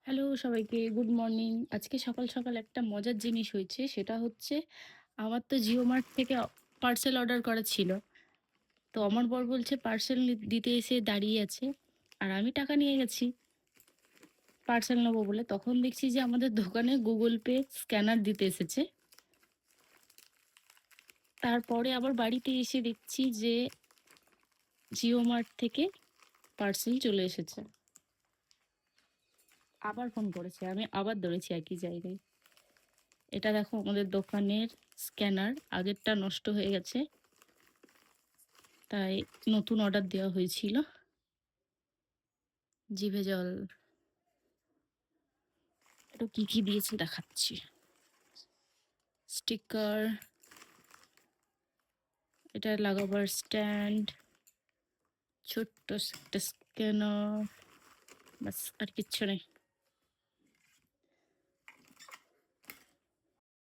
Hello সবাইকে, good morning. আজকে সকাল সকাল একটা মজার জিনিস হয়েছে। সেটা হচ্ছে আমার তো জিও মার্ট থেকে পার্সেল অর্ডার করা ছিল। তো আমার বর বলছে পার্সেল দিতে এসে দাঁড়িয়ে আছে। আর আমি টাকা নিয়ে গেছি পার্সেল নেবো বলে। তখন দেখছি যে আমাদের দোকানে গুগল পে স্ক্যানার দিতে এসেছে। তারপরে আবার বাড়িতে এসে দেখছি যে জিও মার্ট থেকে পার্সেল চলে এসেছে। আবার ফোন করেছে, আমি আবার ধরেছি একই জায়গায়। এটা দেখো আমাদের দোকানের স্ক্যানার, আগেরটা নষ্ট হয়ে গেছে, তাই নতুন অর্ডার দেওয়া হয়েছিল। জিভে জল। এটা কি কি দিয়েছে দেখাচ্ছি। স্টিকার, এটা লাগাবার স্ট্যান্ড, ছোট্ট একটা স্ক্যানার, বাস আর কিচ্ছু নেই।